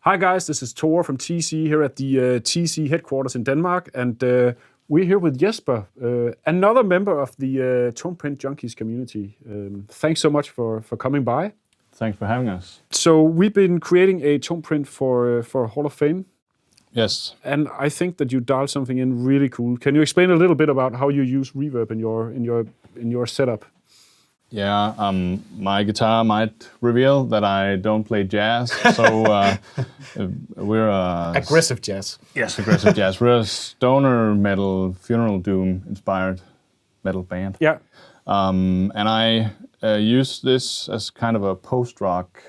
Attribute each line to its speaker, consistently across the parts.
Speaker 1: Hi guys, this is Thor from TC here at the TC headquarters in Denmark, and we're here with Jesper, another member of the TonePrint Junkies community. Thanks so much for coming by.
Speaker 2: Thanks for having us.
Speaker 1: So we've been creating a TonePrint for Hall of Fame.
Speaker 2: Yes.
Speaker 1: And I think that you dialed something in really cool. Can you explain a little bit about how you use reverb in your setup?
Speaker 2: Yeah, my guitar might reveal that I don't play jazz, so we're
Speaker 1: Aggressive jazz.
Speaker 2: Yes, aggressive jazz. We're a stoner metal, funeral doom inspired metal band.
Speaker 1: Yeah.
Speaker 2: And I use this as kind of a post-rock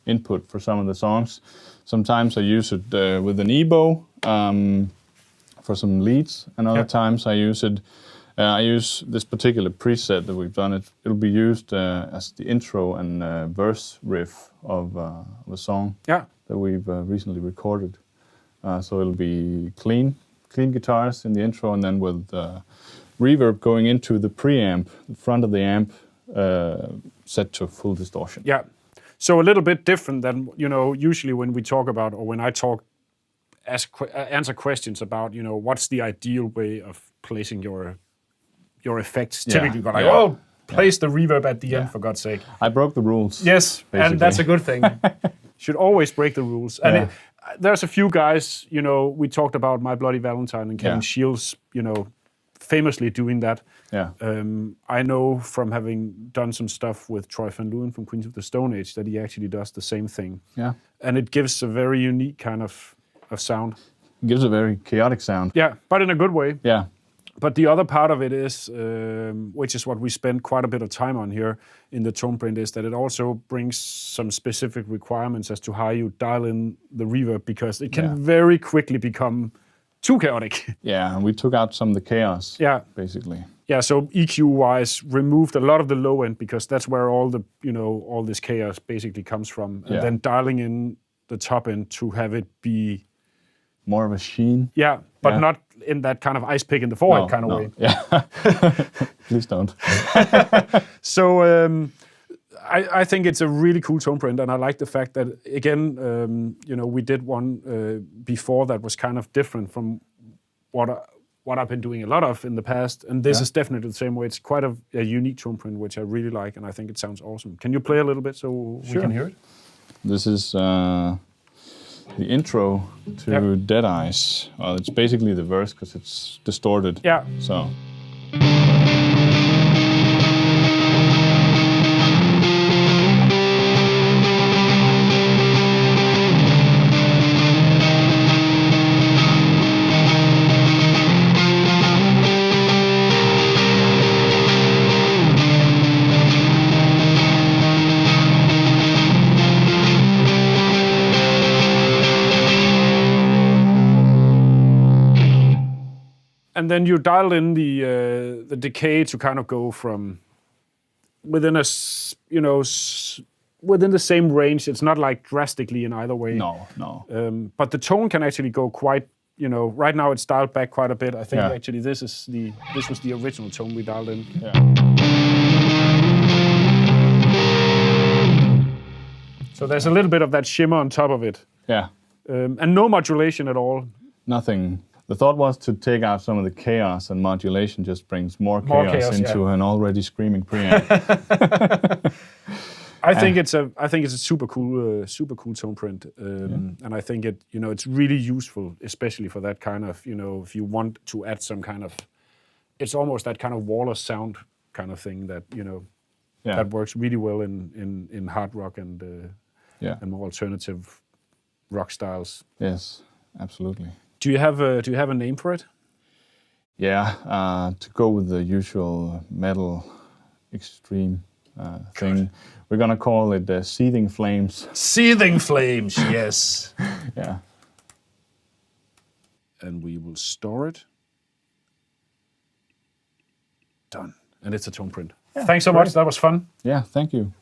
Speaker 2: input for some of the songs. Sometimes I use it with an EBow for some leads, and other times I use it. I use this particular preset that we've done. It'll be used as the intro and verse riff of a song that we've recently recorded. So it'll be clean guitars in the intro, and then with reverb going into the preamp, the front of the amp, set to full distortion.
Speaker 1: Yeah. So a little bit different than, usually when we talk about, or when I talk, answer questions about, what's the ideal way of placing your effects. Typically, you go place the reverb at the end, for God's sake.
Speaker 2: I broke the rules.
Speaker 1: Yes, basically. And that's a good thing. Should always break the rules. And there's a few guys, we talked about My Bloody Valentine and Kevin Shields, famously doing that.
Speaker 2: Yeah.
Speaker 1: I know from having done some stuff with Troy Van Leeuwen from Queens of the Stone Age that he actually does the same thing. Yeah. And it gives a very unique kind of sound.
Speaker 2: It gives a very chaotic sound.
Speaker 1: Yeah, but in a good way.
Speaker 2: Yeah.
Speaker 1: But the other part of it is, which is what we spend quite a bit of time on here in the TonePrint, is that it also brings some specific requirements as to how you dial in the reverb, because it can very quickly become too chaotic.
Speaker 2: Yeah, and we took out some of the chaos, basically.
Speaker 1: Yeah, so EQ-wise, removed a lot of the low end, because that's where all the, all this chaos basically comes from. And then dialing in the top end to have it be
Speaker 2: more of a sheen.
Speaker 1: Yeah, but not in that kind of ice pick in the forehead kind of way.
Speaker 2: Yeah, please don't.
Speaker 1: So I think it's a really cool TonePrint, and I like the fact that, again, we did one before that was kind of different from what I've been doing a lot of in the past, and this is definitely the same way. It's quite a unique TonePrint, which I really like, and I think it sounds awesome. Can you play a little bit so we can hear it?
Speaker 2: This is the intro to Dead Eyes. Well, it's basically the verse because it's distorted.
Speaker 1: Yeah.
Speaker 2: So.
Speaker 1: And then you dial in the decay to kind of go from within within the same range. It's not like drastically in either way.
Speaker 2: No.
Speaker 1: But the tone can actually go quite. Right now it's dialed back quite a bit. I think actually this was the original tone we dialed in.
Speaker 2: Yeah.
Speaker 1: So there's a little bit of that shimmer on top of it.
Speaker 2: Yeah.
Speaker 1: And no modulation at all.
Speaker 2: Nothing. The thought was to take out some of the chaos, and modulation just brings more chaos into an already screaming preamp.
Speaker 1: I think it's a super cool TonePrint, and I think it's really useful, especially for that kind of if you want to add some kind of, it's almost that kind of Waller sound kind of thing that that works really well in hard rock and more alternative rock styles.
Speaker 2: Yes, absolutely.
Speaker 1: Do you have a name for it?
Speaker 2: Yeah, to go with the usual metal extreme thing, we're gonna call it Seething Flames.
Speaker 1: Seething Flames, yes.
Speaker 2: Yeah.
Speaker 1: And we will store it. Done. And it's a TonePrint. Yeah, thanks so much. That was fun.
Speaker 2: Yeah, thank you.